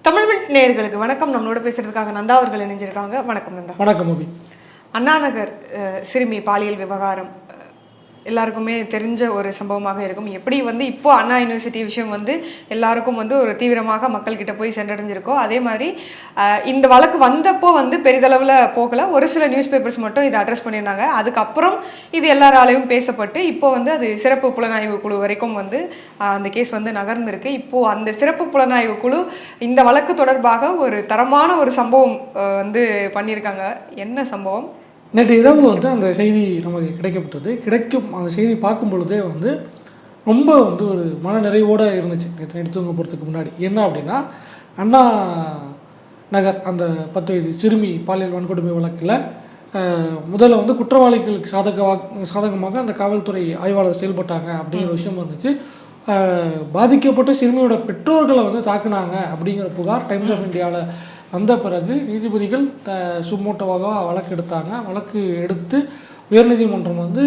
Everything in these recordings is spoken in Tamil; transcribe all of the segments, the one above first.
தமிழ்மிட் நேயர்களுக்கு வணக்கம். நம்மளோட பேசுறதுக்காக நந்தா அவர்கள் இணைஞ்சிருக்காங்க. வணக்கம் நந்தா. வணக்கம் அபி. அண்ணா நகர் சிறுமி பாலியல் விவகாரம் எல்லாருக்குமே தெரிஞ்ச ஒரு சம்பவமாக இருக்கும். எப்படி இப்போ அண்ணா யூனிவர்சிட்டி விஷயம் எல்லாருக்கும் ஒரு தீவிரமாக மக்கள்கிட்ட போய் சென்றடைஞ்சிருக்கோ, அதே மாதிரி இந்த வழக்கு வந்தப்போ பெரிதளவில் போகல. ஒரு சில நியூஸ் பேப்பர்ஸ் மட்டும் இதை அட்ரஸ் பண்ணியிருந்தாங்க. அதுக்கப்புறம் இது எல்லாராலையும் பேசப்பட்டு இப்போ அது சிறப்பு புலனாய்வு குழு வரைக்கும் அந்த கேஸ் நகர்ந்திருக்கு. இப்போ அந்த சிறப்பு புலனாய்வு குழு இந்த வழக்கு தொடர்பாக ஒரு தரமான ஒரு சம்பவம் பண்ணியிருக்காங்க. என்ன சம்பவம்? நேற்று இரவு அந்த செய்தி நமக்கு கிடைக்கப்பட்டது. அந்த செய்தி பார்க்கும் பொழுதே ரொம்ப ஒரு மன நிறைவோடு இருந்துச்சு. நேற்று நைட்டு தூங்க போகிறதுக்கு முன்னாடி என்ன அப்படின்னா, அண்ணா நகர் அந்த 10 வயது சிறுமி பாலியல் வன்கொடுமை வழக்கில் முதல்ல குற்றவாளிகளுக்கு சாதகமாக அந்த காவல்துறை ஆய்வாளர் செயல்பட்டாங்க அப்படிங்கிற விஷயம் இருந்துச்சு. பாதிக்கப்பட்ட சிறுமியோட பெற்றோர்களை தாக்குனாங்க அப்படிங்கிற புகார் டைம்ஸ் ஆஃப் இந்தியாவில் வந்த பிறகு நீதிபதிகள் சுமோட்டோவாக வழக்கு எடுத்தாங்க. வழக்கு எடுத்து உயர்நீதிமன்றம்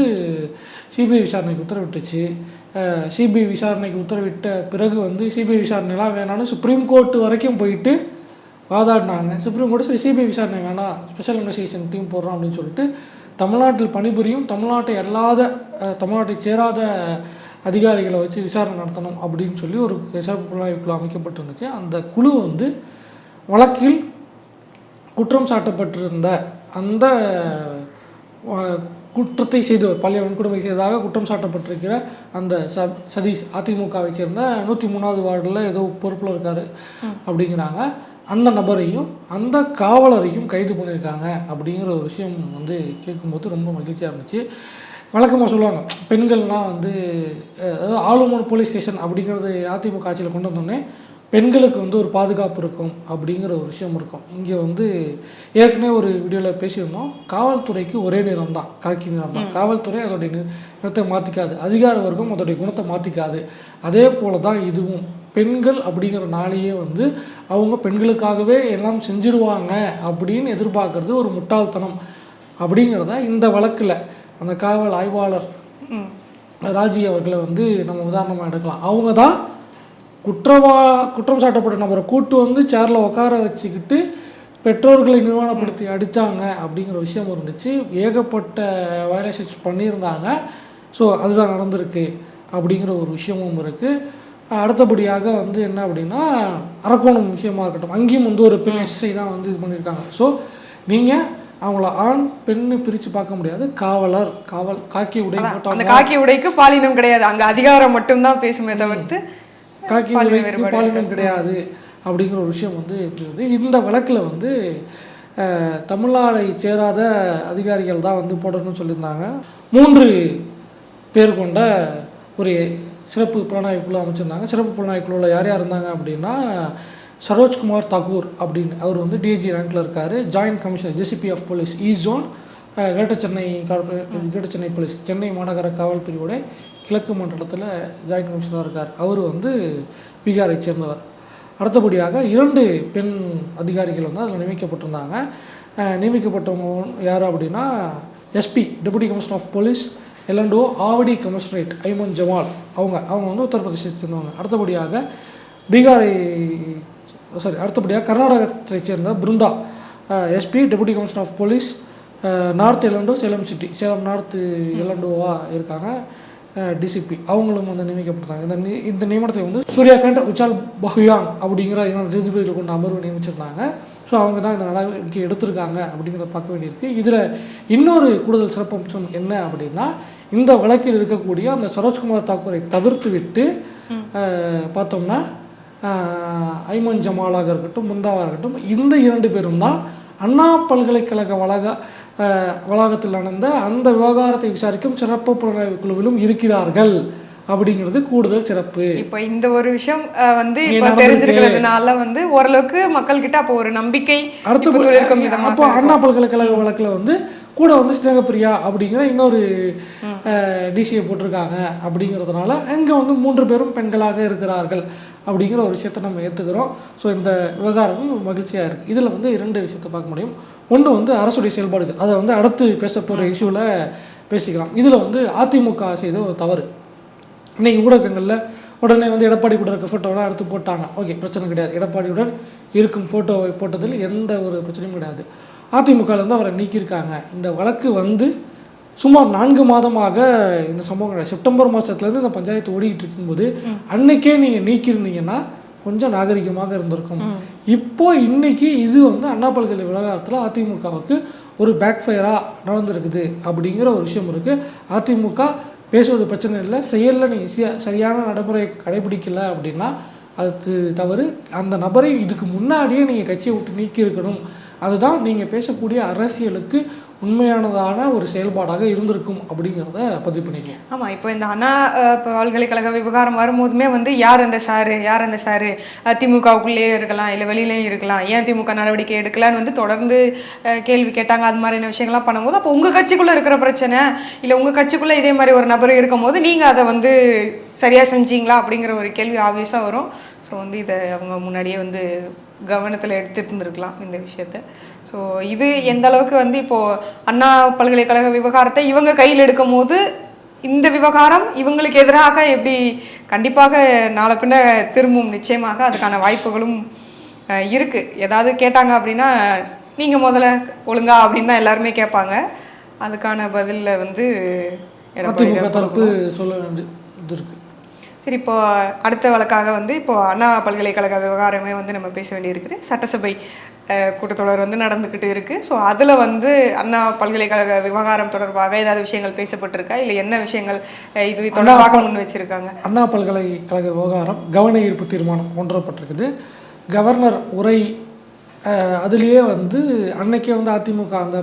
சிபிஐ விசாரணைக்கு உத்தரவிட்டுச்சு. சிபிஐ விசாரணைக்கு உத்தரவிட்ட பிறகு சிபிஐ விசாரணைலாம் வேணான்னு சுப்ரீம் கோர்ட் வரைக்கும் போயிட்டு வாதாடினாங்க. சுப்ரீம் கோர்ட் சரி சிபிஐ விசாரணை வேணாம், ஸ்பெஷல் இன்வெஸ்டிகேஷன் டீம் போடுறோம் அப்படின்னு சொல்லிட்டு தமிழ்நாட்டில் பணிபுரியும் தமிழ்நாட்டை சேராத அதிகாரிகளை வச்சு விசாரணை நடத்தணும் அப்படின்னு சொல்லி ஒரு சிறப்பு புலனாய்வு குழு அமைக்கப்பட்டிருந்துச்சு. அந்த குழு வழக்கில் குற்றம் சாட்டப்பட்டிருந்த அந்த குற்றத்தை செய்தவர், பாலியல் வன்கொடுமை செய்ததாக குற்றம் சாட்டப்பட்டிருக்கிற அந்த சதீஷ், அதிமுகவை சேர்ந்த 103வது வார்டில் ஏதோ பொறுப்பில் இருக்கார் அப்படிங்கிறாங்க. அந்த நபரையும் அந்த காவலரையும் கைது பண்ணியிருக்காங்க அப்படிங்கிற ஒரு விஷயம் கேட்கும்போது ரொம்ப மகிழ்ச்சியாக இருந்துச்சு. வழக்கமாக சொல்லுவாங்க, பெண்கள்லாம் அதாவது ஆளுமன் போலீஸ் ஸ்டேஷன் அப்படிங்கிறது அதிமுக ஆட்சியில் கொண்டு வந்தோடனே பெண்களுக்கு ஒரு பாதுகாப்பு இருக்கும் அப்படிங்கிற ஒரு விஷயம் இருக்கும். இங்கே ஏற்கனவே ஒரு வீடியோவில் பேசியிருந்தோம், காவல்துறைக்கு ஒரே நிறம் தான், காக்கி நிறம் தான். காவல்துறை அதோடைய நிறத்தை மாற்றிக்காது, அதிகார வர்க்கம் அதோடைய குணத்தை மாற்றிக்காது. அதே போல தான் இதுவும் பெண்கள் அப்படிங்கிற நாளையே அவங்க பெண்களுக்காகவே எல்லாம் செஞ்சிருவாங்க அப்படின்னு எதிர்பார்க்கறது ஒரு முட்டாள்தனம் அப்படிங்கிறத இந்த வழக்கில் அந்த காவல் ஆய்வாளர் ராஜி அவர்களை நம்ம உதாரணமாக எடுக்கலாம். அவங்க தான் குற்றம் சாட்டப்பட்ட நபரை கூட்டு சேரில் உட்கார வச்சுக்கிட்டு பெற்றோர்களை நிர்வாணப்படுத்தி அடித்தாங்க அப்படிங்கிற விஷயம் இருந்துச்சு. ஏகப்பட்ட வயலேஷன்ஸ் பண்ணியிருந்தாங்க. ஸோ அதுதான் நடந்திருக்கு அப்படிங்கிற ஒரு விஷயமும் இருக்குது. அடுத்தபடியாக என்ன அப்படின்னா, அரக்கோணம் விஷயமா இருக்கட்டும், அங்கேயும் ஒரு பெண் எஸ்ஐ தான் இது பண்ணியிருக்காங்க. ஸோ நீங்கள் அவங்கள ஆண் பெண்ணு பிரித்து பார்க்க முடியாது. காக்கி உடை போட்டாங்க, அந்த காக்கி உடைக்கு பாலினம் கிடையாது, அங்கே அதிகாரம் மட்டும்தான் பேசுமே தவிர்த்து காக்கி உடைக்கு பாலினம் கிடையாது அப்படிங்கிற ஒரு விஷயம் இருக்குது. இந்த வழக்கில் தமிழ்நாடை சேராத அதிகாரிகள் தான் போடணும்னு சொல்லியிருந்தாங்க. 3 பேர் கொண்ட ஒரு சிறப்பு புலனாய்வு குழு அமைச்சிருந்தாங்க. சிறப்பு புலனாய்வு குழுவில் யார் யார் இருந்தாங்க அப்படின்னா, சரோஜ்குமார் தாக்கூர் அப்படின்னு அவர் டிஐஜி ரேங்கில் இருக்கார். Joint commissioner JCP of police east zone, greater Chennai police, Chennai மாநகர காவல் பிரிவோட கிழக்கு மண்டலத்தில் ஜாயின்ட் கமிஷனராக இருக்கார். அவர் பீகாரை சேர்ந்தவர். அடுத்தபடியாக 2 பெண் அதிகாரிகள் அதில் நியமிக்கப்பட்டிருந்தாங்க. நியமிக்கப்பட்டவங்க யார் அப்படின்னா, SP deputy commissioner of police L and O Avadi commissionerate Aiman Jamal, அவங்க உத்தரப்பிரதேசத்தை சேர்ந்தவங்க. அடுத்தபடியாக கர்நாடகத்தை சேர்ந்த Brinda, SP deputy commissioner of police north L and O Salem city, Salem north எல்என்டோவாக இருக்காங்க. டிசிபி அவங்களும் நியமிக்கப்பட்டிருந்தாங்க. இந்த நியமனத்தை சூர்யாகாண்ட் உச்சால் பஹுயாங் அப்படிங்கிற நீதிபதியில் கொண்ட அமர்வு நியமிச்சிருந்தாங்க. ஸோ அவங்க தான் இந்த நடவடிக்கை எடுத்திருக்காங்க அப்படிங்கிறத பார்க்க வேண்டியிருக்கு. இதில் இன்னொரு கூடுதல் சிறப்பம்சம் என்ன அப்படின்னா, இந்த வழக்கில் இருக்கக்கூடிய அந்த சரோஜ்குமார் தாக்கூரை தவிர்த்து விட்டு பார்த்தோம்னா ஐமன் ஜமாலாக இருக்கட்டும், முந்தாவாக இருக்கட்டும், இந்த 2 பேரும் தான் அண்ணா பல்கலைக்கழக வளாகத்தில் நடந்த அந்த விவகாரத்தை விசாரிக்கும் சிறப்பு புலனாய்வு குழுவிலும் இருக்கிறார்கள் அப்படிங்கிறது கூடுதல் சிறப்பு. இப்போ இந்த ஒரு விஷயம் இப்போ தெரிஞ்சிருக்கிறதுனால ஓரளவுக்கு மக்கள் கிட்ட அப்போ ஒரு நம்பிக்கை அப்போ அண்ணா பல்கலைக்கழக வழக்கில் கூட ஸ்நேகப்பிரியா அப்படிங்கிற இன்னொரு டிசியை போட்டிருக்காங்க. அப்படிங்கிறதுனால அங்கே 3 பேரும் பெண்களாக இருக்கிறார்கள் அப்படிங்கிற ஒரு விஷயத்தை நம்ம ஏற்றுக்கிறோம். ஸோ இந்த விவகாரமும் மகிழ்ச்சியாக இருக்குது. இதில் 2 விஷயத்தை பார்க்க முடியும். ஒன்று அரசுடைய செயல்பாடுகள், அதை அடுத்து பேச போகிற இஷ்யூவில் பேசிக்கலாம். இதில் அதிமுக செய்த ஒரு தவறு. இன்றைக்கி ஊடகங்களில் உடனே வந்து எடப்பாடி கூட இருக்க ஃபோட்டோலாம் எடுத்து போட்டாங்க. ஓகே, பிரச்சனை கிடையாது. எடப்பாடியுடன் இருக்கும் ஃபோட்டோவை போட்டதில் எந்த ஒரு பிரச்சனையும் கிடையாது. அதிமுகலேருந்து அவரை நீக்கியிருக்காங்க. இந்த வழக்கு வந்து சுமார் 4 மாதமாக இந்த சம்பவம் கிடையாது. செப்டம்பர் மாதத்துலேருந்து இந்த பஞ்சாயத்து ஓடிக்கிட்டு இருக்கும்போது அன்னைக்கே நீங்கள் நீக்கியிருந்தீங்கன்னா கொஞ்சம் நாகரிகமாக இருந்திருக்கும். இப்போ இன்னைக்கு இது வந்து அண்ணா பல்கலை விவகாரத்தில் அதிமுகவுக்கு ஒரு பேக் ஃபயராக நடந்திருக்குது அப்படிங்கிற ஒரு விஷயம் இருக்குது. அதிமுக பேசுவது பிரச்சனை இல்லை, செயலில் நீங்கள் சரியான நடைமுறையை கடைபிடிக்கல அப்படின்னா அது தவறு. அந்த நபரை இதுக்கு முன்னாடியே நீங்கள் கட்சியை விட்டு நீக்கியிருக்கணும். அதுதான் நீங்கள் பேசக்கூடிய அரசியலுக்கு உண்மையானதான ஒரு செயல்பாடாக இருந்திருக்கும் அப்படிங்கிறத பதிவு பண்ணிக்கலாம். ஆமாம், இப்போ இந்த அண்ணா பல்கலைக்கழக விவகாரம் வரும்போதுமே வந்து யார் அந்த சாரு திமுகவுக்குள்ளேயே இருக்கலாம் இல்லை வெளியிலேயும் இருக்கலாம், ஏன் திமுக நடவடிக்கை எடுக்கலான்னு வந்து தொடர்ந்து கேள்வி கேட்டாங்க. அது மாதிரியான விஷயங்கள்லாம் பண்ணும்போது அப்போ உங்கள் கட்சிக்குள்ளே இருக்கிற பிரச்சனை இல்லை உங்கள் கட்சிக்குள்ளே இதே மாதிரி ஒரு நபர் இருக்கும்போது நீங்கள் அதை வந்து சரியாக செஞ்சீங்களா அப்படிங்கிற ஒரு கேள்வி ஆப்வியஸாக வரும். ஸோ வந்து இதை அவங்க முன்னாடியே வந்து கவனத்தில் எடுத்துட்டு இருந்திருக்கலாம் இந்த விஷயத்த. ஸோ இது எந்த அளவுக்கு வந்து இப்போது அண்ணா பல்கலைக்கழக விவகாரத்தை இவங்க கையில் எடுக்கும் போது இந்த விவகாரம் இவங்களுக்கு எதிராக எப்படி கண்டிப்பாக நாளை பின்ன திரும்பும். நிச்சயமாக அதுக்கான வாய்ப்புகளும் இருக்குது. ஏதாவது கேட்டாங்க அப்படின்னா நீங்கள் முதல்ல ஒழுங்கா அப்படின்னு தான் எல்லாருமே கேட்பாங்க. அதுக்கான பதிலில் வந்து தரப்பு சொல்ல வேண்டியது இருக்குது. சரி, இப்போது அடுத்த வழக்காக வந்து இப்போது அண்ணா பல்கலைக்கழக விவகாரமே வந்து நம்ம பேச வேண்டியிருக்குது. சட்டசபை கூட்டத்தொடர் வந்து நடந்துக்கிட்டு இருக்குது. ஸோ அதில் வந்து அண்ணா பல்கலைக்கழக விவகாரம் தொடர்பாக ஏதாவது விஷயங்கள் பேசப்பட்டிருக்கா, இல்லை என்ன விஷயங்கள் இது தொடர்பாக முன் வச்சுருக்காங்க? அண்ணா பல்கலைக்கழக விவகாரம் கவன ஈர்ப்பு தீர்மானம் கொண்டுவரப்பட்டிருக்குது. கவர்னர் உரை அதுலேயே வந்து அன்னைக்கே வந்து அதிமுக அந்த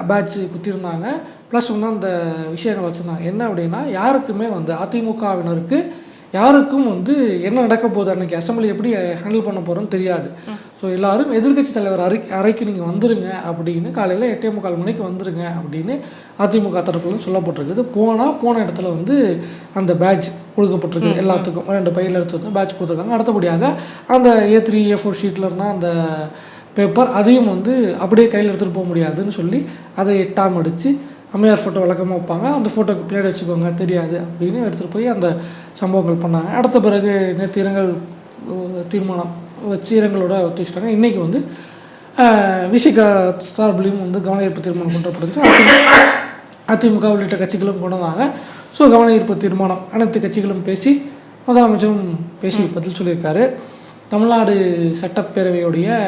பேட்ச் குத்திருந்தாங்க. ப்ளஸ் வந்து அந்த விஷயங்கள் வச்சுருந்தாங்க. என்ன அப்படின்னா யாருக்குமே வந்து அதிமுகவினருக்கு யாருக்கும் வந்து என்ன நடக்க போகுது, அன்றைக்கி அசம்பிளி எப்படி ஹேண்டில் பண்ண போகிறோன்னு தெரியாது. ஸோ எல்லோரும் எதிர்கட்சி தலைவர் அறைக்கு நீங்கள் வந்துருங்க அப்படின்னு காலையில் 8:45 மணிக்கு வந்துருங்க அப்படின்னு அதிமுக தரப்புல சொல்லப்பட்டிருக்குது. போன இடத்துல வந்து அந்த பேட்ச் கொடுக்கப்பட்டிருக்கு. எல்லாத்துக்கும் 2 பையில் எடுத்து வந்து பேட்ச் கொடுத்துருக்காங்க. அடுத்தபடியாக அந்த A3 A4 ஷீட்டில் இருந்தால் அந்த பேப்பர் அதையும் வந்து அப்படியே கையில் எடுத்துகிட்டு போக முடியாதுன்னு சொல்லி அதை 8ஆம் அடித்து அம்மையார் ஃபோட்டோ வழக்கமாக வைப்பாங்க, அந்த ஃபோட்டோக்கு பின்னாடி வச்சுக்கோங்க தெரியாது அப்படின்னு எடுத்துகிட்டு போய் அந்த சம்பவங்கள் பண்ணாங்க. அடுத்த பிறகு நேற்று இரங்கல் தீர்மானம் வச்சு இரங்கலோட ஒத்துச்சிட்டாங்க. இன்றைக்கி வந்து விசிக சார்பிலையும் வந்து கவன ஈர்ப்பு தீர்மானம் கொண்டுப்படுச்சு. அதிமுக உள்ளிட்ட கட்சிகளும் கொண்டு வந்தாங்க. ஸோ கவன ஈர்ப்பு தீர்மானம் அனைத்து கட்சிகளும் பேசி முதலமைச்சரும் பேசி பதில் சொல்லியிருக்காரு. தமிழ்நாடு சட்டப்பேரவையுடைய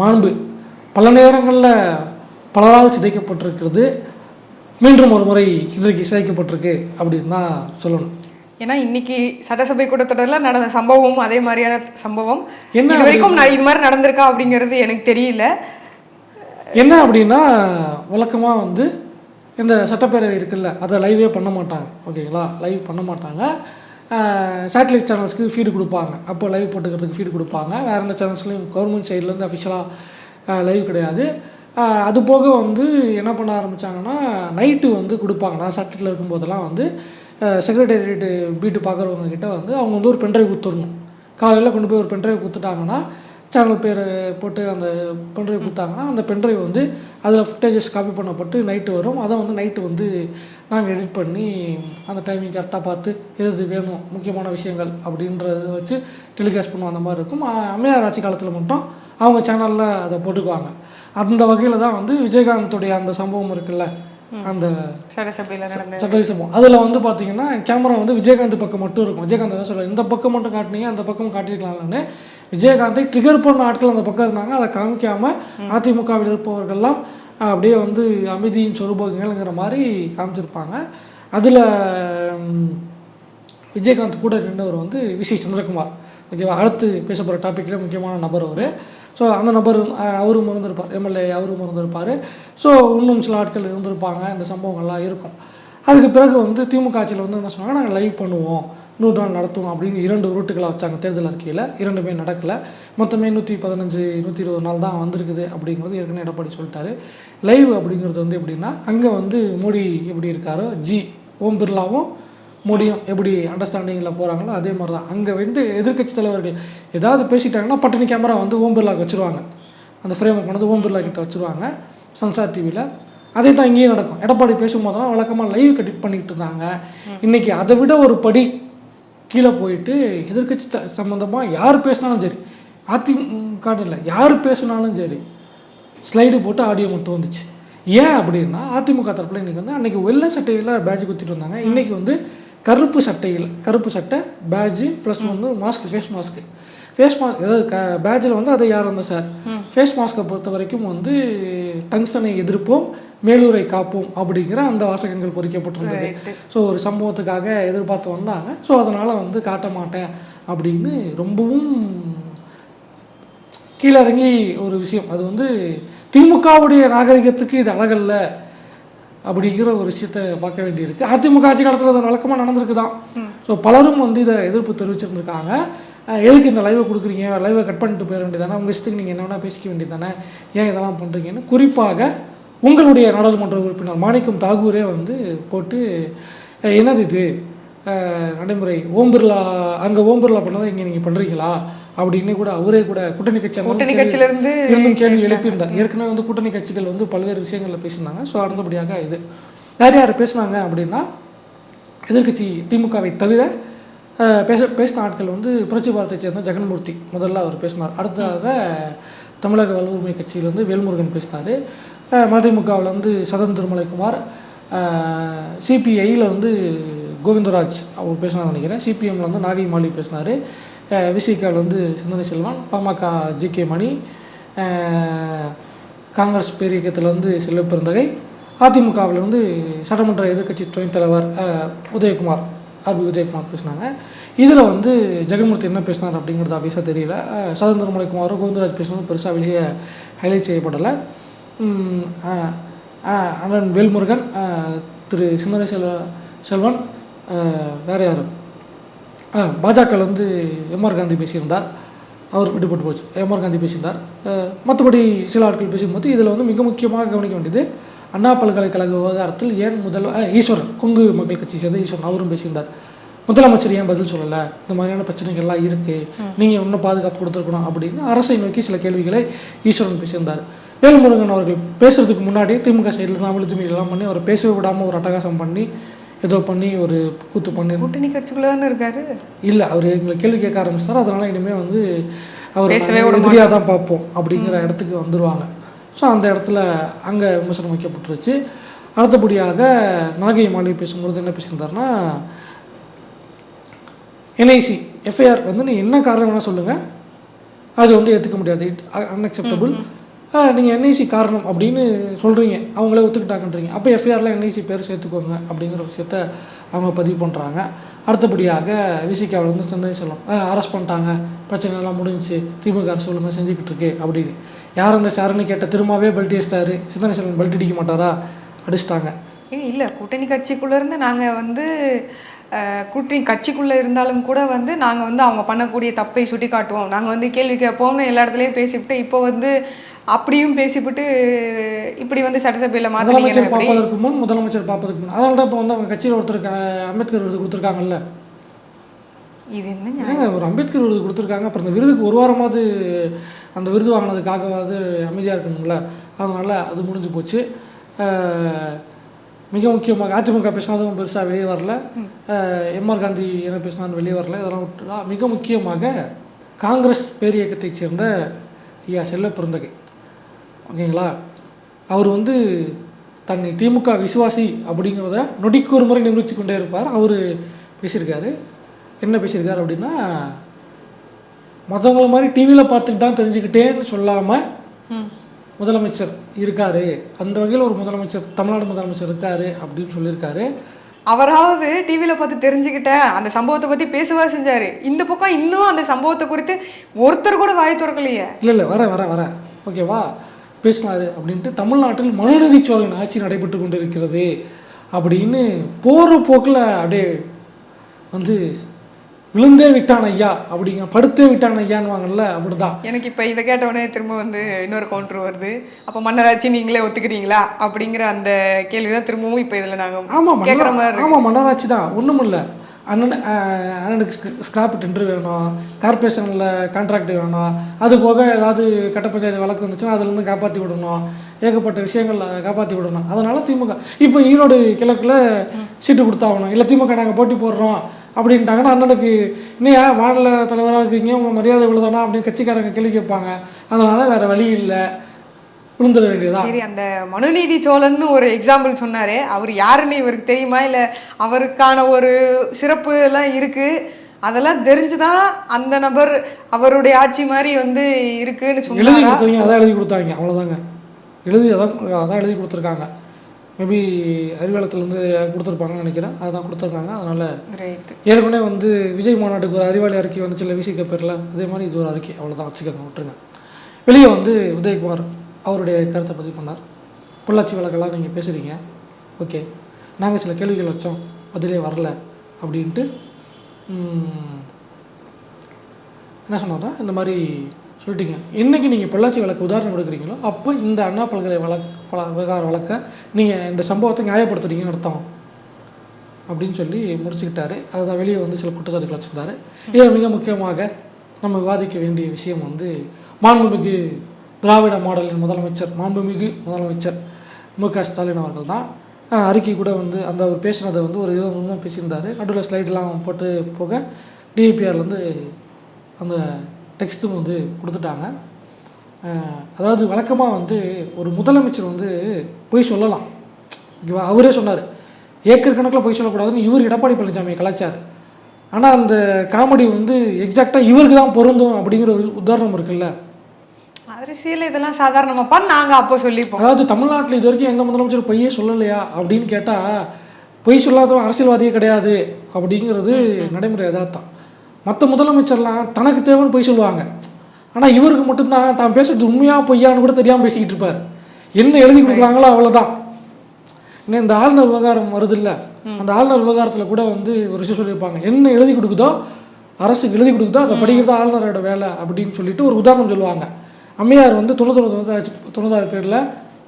மாண்பு பல நேரங்களில் பலரால் சிதைக்கப்பட்டிருக்கிறது, மீண்டும் ஒரு முறை இன்றைக்கு சிதைக்கப்பட்டிருக்கு அப்படின்னு தான் சொல்லணும். ஏன்னா இன்னைக்கு சட்டசபை கூட்டத்தொடரில் நடந்த சம்பவம் அதே மாதிரியான சம்பவம் இது வரைக்கும் இது மாதிரி நடந்திருக்கா அப்படிங்கிறது எனக்கு தெரியல. என்ன அப்படின்னா வழக்கமாக வந்து இந்த சட்டப்பேரவை இருக்குல்ல அதை லைவே பண்ண மாட்டாங்க. ஓகேங்களா, லைவ் பண்ண மாட்டாங்க. சேட்டலைட் சேனல்ஸ்க்கு ஃபீடு கொடுப்பாங்க. அப்போ லைவ் போட்டுக்கிறதுக்கு ஃபீடு கொடுப்பாங்க. வேறு எந்த சேனல்ஸ்லையும் கவர்மெண்ட் சைட்லேருந்து அஃபிஷியலாக லைவ் கிடையாது. அது போக வந்து என்ன பண்ண ஆரம்பித்தாங்கன்னா நைட்டு வந்து கொடுப்பாங்க. நான் சேட்டலைட்டில் இருக்கும்போதெல்லாம் வந்து செக்ரட்டேரியேட்டு பீட்டு பார்க்குறவங்க கிட்ட வந்து அவங்க வந்து ஒரு பென்ட்ரைவ் கொடுத்துடணும். காலையில் கொண்டு போய் ஒரு பென்ட்ரைவ் கொடுத்துட்டாங்கன்னா சேனல் பேர் போட்டு அந்த பென்ட்ரைவ் கொடுத்தாங்கன்னா அந்த பென்ட்ரைவ் வந்து அதில் ஃபுட்டேஜஸ் காப்பி பண்ணப்பட்டு நைட்டு வரும். அதை வந்து நைட்டு வந்து நாங்கள் எடிட் பண்ணி அந்த டைமிங் கரெக்டாக பார்த்து எது வேணும் முக்கியமான விஷயங்கள் அப்படின்றத வச்சு டெலிகாஸ்ட் பண்ணுவோம். அந்த மாதிரி இருக்கும். அம்மையார் ஆட்சி காலத்தில் மட்டும் அவங்க சேனலில் அதை போட்டுக்குவாங்க. அந்த வகையில் தான் வந்து விஜயகாந்தோடைய அந்த சம்பவம் இருக்குல்ல, அந்த சட்டசபை அதில் வந்து பார்த்தீங்கன்னா கேமரா வந்து விஜயகாந்த் பக்கம் மட்டும் இருக்கும். விஜயகாந்த் தான் சொல்லுவாங்க இந்த பக்கம் மட்டும் காட்டினீங்க அந்த பக்கம் காட்டிருக்கலாம்னு. விஜயகாந்தை ட்ரிகர் பண்ண ஆட்கள் அந்த பக்கம் இருந்தாங்க. அதை காமிக்காமல் அதிமுகவில் இருப்பவர்கள்லாம் அப்படியே வந்து அமைதியின் சொரூபங்கள்ங்கிற மாதிரி காமிச்சிருப்பாங்க. அதில் விஜயகாந்த் கூட நின்றவர் வந்து விசி சந்திரகுமார். ஓகேவா, அடுத்து பேச போகிற டாப்பிக்கில் முக்கியமான நபர் அவர். ஸோ அந்த நபர் அவரும் மறந்துருப்பார், எம்எல்ஏ அவரும் மறந்துருப்பார். ஸோ இன்னும் சில ஆட்கள் இருந்திருப்பாங்க. இந்த சம்பவங்கள்லாம் இருக்கும். அதுக்கு பிறகு வந்து திமுக ஆட்சியில் வந்து என்ன சொன்னாங்க, நாங்கள் லைவ் பண்ணுவோம், 100 நாள் நடத்துவோம் அப்படின்னு 2 ரூட்டுகளை வச்சாங்க தேர்தல் அறிக்கையில். 2மே நடக்கலை. மொத்தமே 115 120 நாள் தான் வந்திருக்குது அப்படிங்கிறது ஏற்கனவே எடப்பாடி சொல்லிட்டாரு. லைவ் அப்படிங்கிறது வந்து எப்படின்னா அங்கே வந்து மோடி எப்படி இருக்காரோ ஓம் பிர்லாவும் மோடியும் எப்படி அண்டர்ஸ்டாண்டிங்கில் போகிறாங்களோ அதே மாதிரி தான். அங்கே வந்து எதிர்கட்சி தலைவர்கள் ஏதாவது பேசிட்டாங்கன்னா பட்டினி கேமரா வந்து ஓம் பிர்லாவுக்கு வச்சுருவாங்க. அந்த ஃப்ரேமை கொண்டு ஓம் பிர்லா கிட்ட வச்சுருவாங்க சன்சார் டிவியில். அதே தான் இங்கேயும் நடக்கும். எடப்பாடி பேசும்போதெல்லாம் வழக்கமாக லைவ் கட் பண்ணிக்கிட்டு இருந்தாங்க. இன்றைக்கி அதை விட ஒரு படி கீழே போயிட்டு எதிர்க்கட்சி சம்மந்தமாக யார் பேசினாலும் சரி, அதிமுக இல்லை யார் பேசினாலும் சரி, ஸ்லைடு போட்டு ஆடியோ மட்டும் வந்துச்சு. ஏன் அப்படின்னா அதிமுக தரப்பில் இன்றைக்கி வந்து அன்றைக்கி வெள்ளை சட்டையில் பேட்ஜ் குத்திட்டு வந்தாங்க. இன்றைக்கி வந்து கருப்பு சட்டை பேட்ஜு ப்ளஸ் வந்து மாஸ்க், ஃபேஸ் மாஸ்க் ஏதாவது பேட்சில் வந்து அதை யார் வந்தால் சார் ஃபேஸ் மாஸ்க்கை பொறுத்த வரைக்கும் வந்து டங்ஸ்டனை எதிர்ப்போம் மேலூரை காப்போம் அப்படிங்கிற அந்த வாசகங்கள் பொறிக்கப்பட்டிருந்தது. ஸோ ஒரு சம்பவத்துக்காக எதிர்பார்த்து வந்தாங்க. ஸோ அதனால் வந்து காட்ட மாட்டேன் அப்படின்னு ரொம்பவும் கீழே இறங்கி ஒரு விஷயம். அது வந்து திமுகவுடைய நாகரிகத்துக்கு இது அழகல்ல அப்படிங்கிற ஒரு விஷயத்தை பார்க்க வேண்டியிருக்கு. அதிமுக ஆட்சி காலத்தில் அது வழக்கமாக நடந்திருக்கு தான். ஸோ பலரும் வந்து இதை எதிர்ப்பு தெரிவிச்சிருந்துருக்காங்க. எதுக்கு இந்த லைவை கொடுக்குறீங்க, லைவை கட் பண்ணிட்டு போயிட வேண்டியதானே, உங்கள் இஷ்டத்துக்கு நீங்கள் என்ன வேணால் பேசிக்க வேண்டியதானே, ஏன் இதெல்லாம் பண்ணுறீங்கன்னு குறிப்பாக உங்களுடைய நாடாளுமன்ற உறுப்பினர் மாணிக்கம் தாகூரே வந்து போட்டு என்னது இது நடைமுறை, ஓம் பிர்லா அங்கே ஓம் பிர்லா பண்ணதை இங்கே நீங்கள் பண்ணுறீங்களா அப்படின்னு கூட அவரே கூட கூட்டணி கட்சியிலிருந்து கேள்வி எழுப்பியிருந்தார். ஏற்கனவே வந்து கூட்டணி கட்சிகள் வந்து பல்வேறு விஷயங்களில் பேசியிருந்தாங்க. ஸோ அடுத்தபடியாக இது யார் பேசினாங்க அப்படின்னா எதிர்கட்சி திமுகவை தவிர பேசின ஆட்கள் வந்து புரட்சி பாரத்தை சேர்ந்த ஜெகன்மூர்த்தி முதல்ல அவர் பேசினார். அடுத்ததாக தமிழக வலுவுரிமை கட்சியில் வந்து வேல்முருகன் பேசினார். மதிமுகவில் வந்து சதன் திருமலைக்குமார், சிபிஐயில் வந்து கோவிந்தராஜ் அவர் பேசினார் நினைக்கிறேன். சிபிஎம்மில் வந்து நாகை மாலி பேசினார். விசிகாவில் வந்து சிந்தனை செல்வன், பாமக ஜிகே மணி, காங்கிரஸ் பேரியக்கத்தில் வந்து செல்வப்பெருந்தகை, அதிமுகவில் வந்து சட்டமன்ற எதிர்க்கட்சி துணைத் தலைவர் உதயகுமார், ஆர்பி உதயகுமார் பேசினாங்க. இதில் வந்து ஜெகன்மூர்த்தி என்ன பேசினார் அப்படிங்கிறது ஆஃபீஸாக தெரியல. சதன் திருமலைக்குமாரும் கோவிந்தராஜ் பேசினது பெருசாக வெளியே ஹைலைட் செய்யப்படலை. அண்ணன் வேல்முருகன், திரு சிந்தனை செல்வன், வேறு யார், பாஜக வந்து எம்ஆர் காந்தி பேசியிருந்தார், அவர் விடுபட்டு போச்சு. எம்ஆர் காந்தி பேசியிருந்தார். மற்றபடி சில ஆட்கள் பேசும்போது இதில் வந்து மிக முக்கியமாக கவனிக்க வேண்டியது அண்ணா பல்கலைக்கழக விவகாரத்தில் ஏன் ஈஸ்வரன், கொங்கு மக்கள் கட்சி சேர்ந்த ஈஸ்வரன் அவரும் பேசியிருந்தார். முதலமைச்சர் ஏன் பதில் சொல்லலை, இந்த மாதிரியான பிரச்சனைகள்லாம் இருக்குது, நீங்கள் இன்னும் பாதுகாப்பு கொடுத்துருக்கணும் அப்படின்னு அரசை நோக்கி சில கேள்விகளை ஈஸ்வரன் பேசியிருந்தார். வேல்முருகன் அவர்கள் பேசுறதுக்கு முன்னாடி திமுக சைடில் தான் விழுத்து மீறலாம் பண்ணி அவரை பேசவே விடாமல் ஒரு அட்டகாசம் பண்ணி ஏதோ பண்ணி ஒரு கூத்து பண்ணி கூட்டணி கட்சிக்குள்ளே தானே இருக்காரு. இல்லை, அவர் எங்களை கேள்வி கேட்க ஆரம்பிச்சார். அதனால் இனிமேல் வந்து அவர் எதிரியாக தான் பார்ப்போம் அப்படிங்கிற இடத்துக்கு வந்துடுவாங்க. ஸோ அந்த இடத்துல அங்கே விமர்சனம் வைக்கப்பட்டுருச்சு. அடுத்தபடியாக நாகை மாலை பேசும்பொழுது என்ன பேசியிருந்தாருன்னா, என்ஐசி எஃப்ஐஆர் வந்து நீ என்ன காரணம் வேணால் சொல்லுங்கள், அது வந்து ஏற்றுக்க முடியாது, அன்அக்செப்டபுள். நீங்கள் என்ஐசி காரணம் அப்படின்னு சொல்கிறீங்க, அவங்களே ஒத்துக்கிட்டாங்கன்றீங்க, அப்போ எஃப்ஐஆரில் என்ஐசி பேர் சேர்த்துக்கோங்க அப்படிங்கிற விஷயத்த அவங்க பதிவு பண்ணுறாங்க. அடுத்தபடியாக விசிகாவில் வந்து சிந்தனை செல்வம் அரெஸ்ட் பண்ணிட்டாங்க, பிரச்சனைலாம் முடிஞ்சிச்சு, திமுக அரசு ஒழுங்காக செஞ்சுக்கிட்டு இருக்கு அப்படின்னு. யார் அந்த சாருன்னு கேட்ட திரும்பவே பெல்ட் அடிச்சிட்டாரு. சிந்தனை செல்வன் பெல்ட் அடிக்க மாட்டாரா, அடிச்சிட்டாங்க. இல்லை, கூட்டணி கட்சிக்குள்ளேருந்து நாங்கள் வந்து கூட்டணி கட்சிக்குள்ளே இருந்தாலும் கூட வந்து நாங்கள் வந்து அவங்க பண்ணக்கூடிய தப்பை சுட்டி காட்டுவோம், நாங்கள் வந்து கேள்வி கேட்போம்னு எல்லா இடத்துலையும் பேசிவிட்டு இப்போ வந்து அப்படியும் பேசிவிட்டு இப்படி வந்து சட்டசபையில் முதலமைச்சர் பார்ப்பதற்கு முன் அதனால தான் இப்போ வந்து அவங்க கட்சியில் ஒருத்தருக்கு அம்பேத்கர் விருது கொடுத்துருக்காங்கல்ல. இது என்ன ஒரு அம்பேத்கர் விருது கொடுத்துருக்காங்க. அப்புறம் இந்த விருதுக்கு ஒரு வாரமாவது அந்த விருது வாங்கினதுக்காகவாது அமைதியாக இருக்கணும்ல, அதனால் அது முடிஞ்சு போச்சு. மிக முக்கியமாக அதிமுக பேசினதும் பெருசாக வெளியே வரல, எம்ஆர் காந்தி என்ன பேசினாலும் வெளியே வரல, இதெல்லாம் விட்டுலாம். மிக முக்கியமாக காங்கிரஸ் பேரியக்கத்தைச் சேர்ந்த ஐயா செல்வப்பெருந்தகை, ஓகேங்களா, அவர் வந்து தன்னை திமுக விசுவாசி அப்படிங்கிறத நொடிக்கு ஒரு முறை நிரூபித்து கொண்டே இருப்பார். அவர் பேசியிருக்காரு. என்ன பேசியிருக்காரு அப்படின்னா, மற்றவங்கள மாதிரி டிவியில் பார்த்துட்டு தான் தெரிஞ்சுக்கிட்டேன்னு சொல்லாமல் முதலமைச்சர் இருக்காரு, அந்த வகையில் ஒரு முதலமைச்சர், தமிழ்நாடு முதலமைச்சர் இருக்காரு அப்படின்னு சொல்லியிருக்காரு. அவராவது டிவியில் பார்த்து தெரிஞ்சுக்கிட்டேன், அந்த சம்பவத்தை பற்றி பேசுவா செஞ்சார். இந்த பக்கம் இன்னும் அந்த சம்பவத்தை குறித்து ஒருத்தர் கூட வாய் திறக்கலையே. இல்லை வர ஓகேவா, பேசினார் அப்படின்ட்டு. தமிழ்நாட்டில் மனுநீதி சோழன் ஆட்சி நடைபெற்று கொண்டு இருக்கிறது அப்படின்னு போகிற போக்கில் அப்படியே வந்து விழுந்தே விட்டான் ஐயா அப்படிங்க, படுத்தே விட்டான் ஐயான்னு வாங்கல, அப்படிதான். எனக்கு இப்போ இதை கேட்டவுடனே திரும்ப வந்து இன்னொரு கவுண்டர் வருது, அப்போ மன்னராட்சி நீங்களே ஒத்துக்கிறீங்களா அப்படிங்கிற அந்த கேள்வி தான் திரும்பவும் இப்போ இதில் நாங்கள் கேட்குற மாதிரி. ஆமாம், மன்னராட்சி தான், ஒன்றும் இல்லை. அண்ணனுக்கு ஸ்கிராப் டெண்டர் வேணும், கார்பரேஷனில் கான்ட்ராக்ட் வேணும், அது போக ஏதாவது கட்ட பஞ்சாயத்து வழக்கு வந்துச்சுன்னா அதுலேருந்து காப்பாற்றி விடணும், ஏகப்பட்ட விஷயங்களில் காப்பாற்றி விடணும். அதனால் திமுக இப்போ ஈரோடு கிழக்கில் சீட்டு கொடுத்தாகணும், இல்லை திமுக நாங்கள் போட்டி போடுறோம் அப்படின்ட்டாங்கன்னா அண்ணனுக்கு இன்னையா மாநில தலைவராக இருக்கீங்க, உங்கள் மரியாதை இவ்வளோதானா அப்படின்னு கட்சிக்காரங்க கேள்வி கேட்பாங்க. அதனால் வேறு வழி இல்லை, விழுந்துட வேண்டியதா. சரி, அந்த மனுநீதி சோழன்னு ஒரு எக்ஸாம்பிள் சொன்னாரே, அவர் யாருன்னு இவருக்கு தெரியுமா, இல்லை அவருக்கான ஒரு சிறப்பு எல்லாம் இருக்குது, அதெல்லாம் தெரிஞ்சுதான் அந்த நபர் அவருடைய ஆட்சி மாதிரி வந்து இருக்குன்னு எழுதி சொன்னாரா? கொடுத்தவங்க அதான் எழுதி கொடுத்தாங்க, அவ்வளோதாங்க. அதான் எழுதி கொடுத்துருக்காங்க. மேபி அறிவாலயத்துலேருந்து கொடுத்துருப்பாங்கன்னு நினைக்கிறேன். அதுதான் கொடுத்துருக்காங்க. அதனால் ஏற்கனவே வந்து விஜய் மாநாட்டுக்கு ஒரு அறிவாளி அறிக்கை வந்துச்சுல்ல விசிக பேரில், அதே மாதிரி இது ஒரு அறிக்கை, அவ்வளோதான் வச்சுக்கோங்க, விட்டுருங்க. வெளியே வந்து உதயகுமார் அவருடைய கருத்தை பதிவு பண்ணார். பொள்ளாச்சி வழக்கெல்லாம் நீங்கள் பேசுகிறீங்க, ஓகே, நாங்கள் சில கேள்விகள் வச்சோம், அதிலே வரல அப்படின்ட்டு என்ன சொன்னார்னா, இந்த மாதிரி சொல்லிட்டீங்க. என்றைக்கு நீங்கள் பொள்ளாச்சி வழக்கு உதாரணம் கொடுக்குறீங்களோ அப்போ இந்த அண்ணா பல்கலை விவகார வழக்கை நீங்கள் இந்த சம்பவத்தை நியாயப்படுத்துறீங்கன்னு அர்த்தம் அப்படின்னு சொல்லி முடிச்சுக்கிட்டாரு. அதுதான் வெளியே வந்து சில குற்றச்சாட்டுகள் வச்சுருந்தாரு. இதில் மிக முக்கியமாக நம்ம விவாதிக்க வேண்டிய விஷயம் வந்து மாண்புமிகு திராவிட மாடலின் மாண்புமிகு முதலமைச்சர் மு.க. ஸ்டாலின் அவர்கள் தான். அறிக்கை கூட வந்து அந்த அவர் பேசினதை வந்து ஒரு 20 நிமிஷம் பேசியிருந்தார். நடுவில் ஸ்லைடெலாம் போட்டு போக டிஐபிஆர்லேருந்து அந்த டெக்ஸ்ட்டும் வந்து கொடுத்துட்டாங்க. அதாவது வழக்கமாக வந்து ஒரு முதலமைச்சர் வந்து போய் சொல்லலாம், ஓகேவா. அவரே சொன்னார் ஏக்கர் கணக்கில் போய் சொல்லக்கூடாதுன்னு இவர் எடப்பாடி பழனிசாமியை கலாச்சார். ஆனால் அந்த காமெடி வந்து எக்ஸாக்டாக இவருக்கு தான் பொருந்தும் அப்படிங்கிற ஒரு உதாரணம் இருக்குல்ல. அரசியல் இதெல்லாம் சாதாரணமாப்பா நாங்கள் அப்போ சொல்லிப்போம். அதாவது தமிழ்நாட்டில் இது வரைக்கும் எங்கள் முதலமைச்சர் பொய்யே சொல்லலையா அப்படின்னு கேட்டால் பொய் சொல்லாதவன் அரசியல்வாதியே கிடையாது அப்படிங்கிறது நடைமுறை யதார்த்தம். மற்ற முதலமைச்சர்லாம் தனக்கு தேவைன்னு பொய் சொல்லுவாங்க. ஆனால் இவருக்கு மட்டும்தான் தான் பேசுறது உண்மையாக பொய்யான்னு கூட தெரியாமல் பேசிக்கிட்டு இருப்பார். என்ன எழுதி கொடுக்குறாங்களோ அவ்வளோதான். இன்னும் இந்த ஆளுநர் விவகாரம் வருது இல்லை, அந்த ஆளுநர் விவகாரத்தில் கூட வந்து ஒரு விஷயம் சொல்லியிருப்பாங்க, என்ன எழுதி கொடுக்குதோ அரசுக்கு எழுதி கொடுக்குதோ அதை படிக்கிறது ஆளுநரோட வேலை அப்படின்னு சொல்லிட்டு ஒரு உதாரணம் சொல்லுவாங்க. அம்மையார் வந்து 96 பேரில்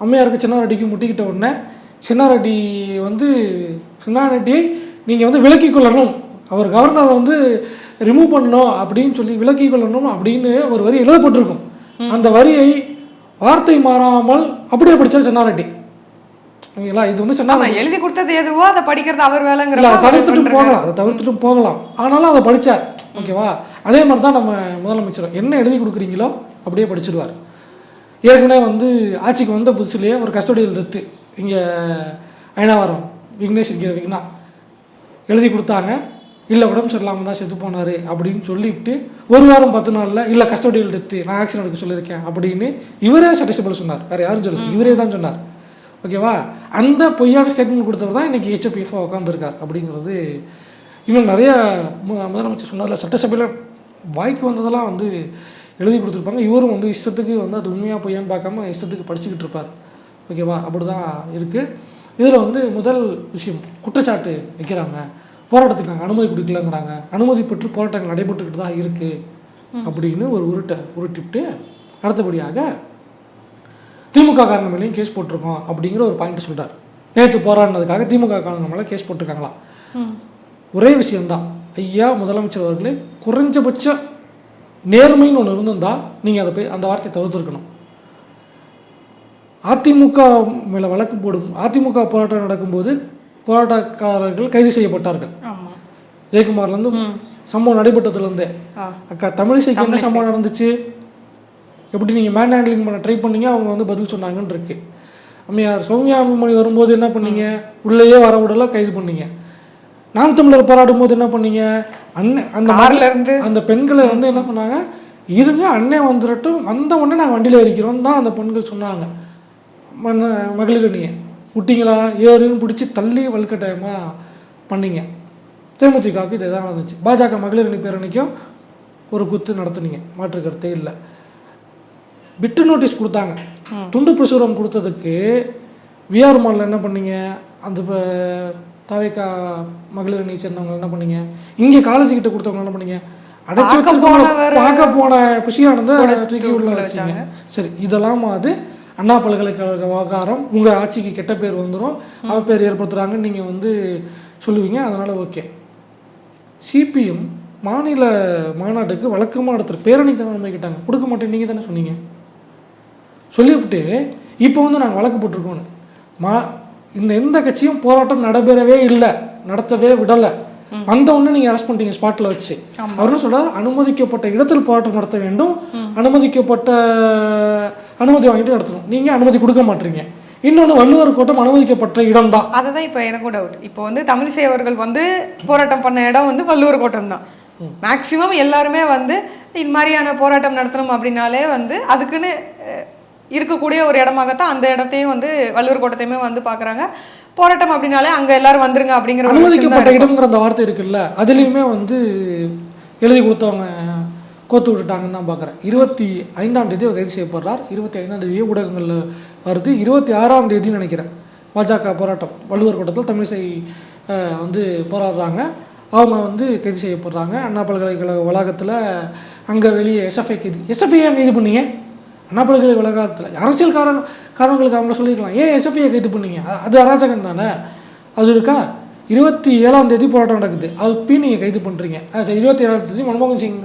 அம்மையாருக்கு சின்னாரெட்டிக்கு முட்டிக்கிட்ட உடனே சின்னாரெட்டி வந்து சின்னாரெட்டியை நீங்கள் வந்து விலக்கி கொள்ளணும், அவர் கவர்னரை வந்து ரிமூவ் பண்ணணும் அப்படின்னு சொல்லி விலக்கி கொள்ளணும் அப்படின்னு ஒரு வரி எழுதப்பட்டிருக்கும். அந்த வரியை வார்த்தை மாறாமல் அப்படியே படித்தார் சின்னாரெட்டி, ஓகேங்களா. இது வந்து சின்னாரெட்டி எழுதி கொடுத்தது எதுவோ அதை படிக்கிறது அவர் வேலைங்கிற தவிர்த்துட்டு போகலாம், ஆனாலும் அதை படித்தார், ஓகேவா. அதே மாதிரி தான் நம்ம முதலமைச்சர் என்ன எழுதி கொடுக்குறீங்களோ அப்படியே படிச்சிருவார். ஏற்கனவே வந்து ஆட்சிக்கு வந்த புதுசுலேயே ஒரு கஸ்டடியல் டெத்து இங்கே அயனாவரம் விக்னேஷ் விக்னா எழுதி கொடுத்தாங்க, இல்லை உடம்பு சரியில்லாமல் தான் செத்து போனார் அப்படின்னு சொல்லிவிட்டு 1 வாரம் 10 நாளில் இல்லை கஸ்டடியல் டெத்து நான் ஆக்ஷன் எடுக்க சொல்லியிருக்கேன் அப்படின்னு இவரே சட்டிஸ்ஃபைபிள் சொன்னார், வேறு யாரும் சொல்லல, இவரே தான் சொன்னார், ஓகேவா. அந்த பொய்யான ஸ்டேட்மெண்ட் கொடுத்தவர் தான் இன்றைக்கி ஹெச்எஃப்எஃப்ஓ உட்காந்துருக்கார் அப்படிங்கிறது. இன்னும் நிறைய முதலமைச்சர் சொன்னார்ல, சட்டசபையில் வாய்க்கு வந்ததெல்லாம் வந்து எழுதி கொடுத்துருப்பாங்க, இவரும் வந்து இஷ்டத்துக்கு வந்து அது உண்மையாக பொய்யான்னு பார்க்காம இஷ்டத்துக்கு படிச்சுக்கிட்டு இருப்பார், ஓகேவா. அப்படி தான் இருக்குது. இதில் வந்து முதல் விஷயம் குற்றச்சாட்டு வைக்கிறாங்க, போராட்டத்துக்கு நாங்கள் அனுமதி கொடுக்கலங்கிறாங்க, அனுமதி பெற்று போராட்டங்கள் நடைபெற்றுக்கிட்டு தான் இருக்குது அப்படின்னு ஒரு உருட்டிவிட்டு அடுத்தபடியாக திமுக காரங்க மேலேயும் கேஸ் போட்டிருக்கோம் அப்படிங்கிற ஒரு பாயிண்ட் சொல்கிறார். நேற்று போராடினதுக்காக திமுக காரங்க மேலே கேஸ் போட்டிருக்காங்களா. ஒரே விஷயம்தான், ஐயா முதலமைச்சர் அவர்களே, குறைஞ்சபட்ச நேர்மைன்னு ஒன்று இருந்திருந்தா நீங்கள் அதை போய் அந்த வார்த்தையை தவிர்த்துருக்கணும். அதிமுக மேலே வழக்கு போடும், அதிமுக போராட்டம் நடக்கும்போது போராட்டக்காரர்கள் கைது செய்யப்பட்டார்கள். ஜெயக்குமார்லேருந்து சம்பவம் நடைபெற்றதுலேருந்தே அக்கா தமிழிசைக்கு என்ன சம்பவம் நடந்துச்சு, எப்படி நீங்கள் மேன் ஹேண்ட்லிங் பண்ண ட்ரை பண்ணீங்க, அவங்க வந்து பதில் சொன்னாங்கன்னு இருக்கு. அம்மையார் சௌமியா அன்புமணி வரும்போது என்ன பண்ணீங்க, உள்ளேயே வர விடல கைது பண்ணீங்க. நாம் தமிழர் போராடும் போது என்ன பண்ணீங்க, அந்த பெண்களை வந்து என்ன பண்ணாங்க, இருங்க அண்ணே வந்துடட்டும், வந்த உடனே நாங்கள் வண்டியில் இருக்கிறோம் தான் அந்த பெண்கள் சொன்னாங்க. மகளிர் அணியை விட்டிங்களா, ஏறுன்னு பிடிச்சி தள்ளி வலுக்கட்டாயமாக பண்ணீங்க. தேமுதிகவுக்கு இது எதாவது நடந்துச்சு. பாஜக மகளிர் அணி பேரணிக்கும் ஒரு குத்து நடத்துனீங்க, மாற்று கருத்தே இல்லை. பிட்டு நோட்டீஸ் கொடுத்தாங்க, துண்டு பிரசுரம் கொடுத்ததுக்கு விஆர் மாலில் என்ன பண்ணீங்க, அந்த தாவேக்கா மகளிர் அணியை சேர்ந்தவங்க என்ன பண்ணீங்க, இங்கே காலேஜ் கிட்ட கொடுத்தவங்க என்ன பண்ணீங்க, அடைச்சி பார்க்க போன புஷியானந்த தூக்கி உள்ள வச்சாங்க. சரி, இதெல்லாம் அது அண்ணா பல்கலைக்கழக விவகாரம், உங்கள் ஆட்சிக்கு கெட்ட பேர் வந்துடும், அவப்பேர் ஏற்படுத்துகிறாங்கன்னு நீங்கள் வந்து சொல்லுவீங்க, அதனால் ஓகே. சிபிஎம் மாநில மாநாட்டுக்கு வழக்கமாக நடத்துகிற பேரணிக்கு தானே அனுமதிக்கிட்டாங்க, கொடுக்க மாட்டேன் நீங்கள் தானே சொன்னீங்க. சொல்லிவிட்டு இப்போ வந்து நாங்கள் வழக்கு போட்டிருக்கோன்னு எந்த கட்சியும் போராட்டம் நடைபெறவே இல்லை, நடத்தவே விடலை. வந்த உடனே நீங்கள் அரெஸ்ட் பண்ணிட்டீங்க ஸ்பாட்டில் வச்சு. அவர் என்ன சொல்கிறார், அனுமதிக்கப்பட்ட இடத்தில் போராட்டம் நடத்த வேண்டும், அனுமதி வாங்கிட்டு நடத்தணும். நீங்கள் அனுமதி கொடுக்க மாட்டீங்க. இன்னொன்று, வள்ளுவர் கோட்டம் அனுமதிக்கப்பட்ட இடம் தான். அதுதான் இப்போ எனக்கும் டவுட். இப்போ வந்து தமிழிசை அவர்கள் வந்து போராட்டம் பண்ண இடம் வந்து வள்ளுவர் கோட்டம் தான். மேக்சிமம் எல்லாருமே வந்து இது மாதிரியான போராட்டம் நடத்தணும் அப்படின்னாலே வந்து அதுக்குன்னு இருக்கக்கூடிய ஒரு இடமாகத்தான் அந்த இடத்தையும் வந்து வள்ளுவர் கோட்டத்தையுமே வந்து பார்க்குறாங்க. போராட்டம் அப்படின்னாலே அங்கே எல்லாரும் வந்துருங்க அப்படிங்கிற அனுமதிக்கப்பட்ட இடம்ங்கிற அந்த வார்த்தை இருக்குல்ல, அதுலேயுமே வந்து எழுதி கொடுத்தவங்க கோத்து விட்டுட்டாங்கன்னு தான் பார்க்குறேன். 25ஆம் தேதி அவர் கைது செய்யப்படுறார். 25ஆம் தேதியே ஊடகங்களில் வருது. 26ஆம் தேதி நினைக்கிறேன் பாஜக போராட்டம் வள்ளுவர் கோட்டத்தில் தமிழிசை வந்து போராடுறாங்க. அவங்க வந்து கைது செய்யப்படுறாங்க. அண்ணா பல்கலைக்கழக வளாகத்தில் அங்கே வெளியே எஸ்எஃப்ஐ ஏன் கைது பண்ணீங்க? அண்ணா பல்கலைக்கழக வளாகத்தில் அரசியல் காரணங்களுக்கு அவங்கள சொல்லியிருக்கலாம், ஏன் எஸ்எஃப்ஐயை கைது பண்ணீங்க? அது அராஜகம் தானே. அது இருக்கா? 27ஆம் தேதி போராட்டம் நடக்குது, அது நீங்கள் கைது பண்ணுறீங்க. 27ஆம் தேதி மன்மோகன் சிங்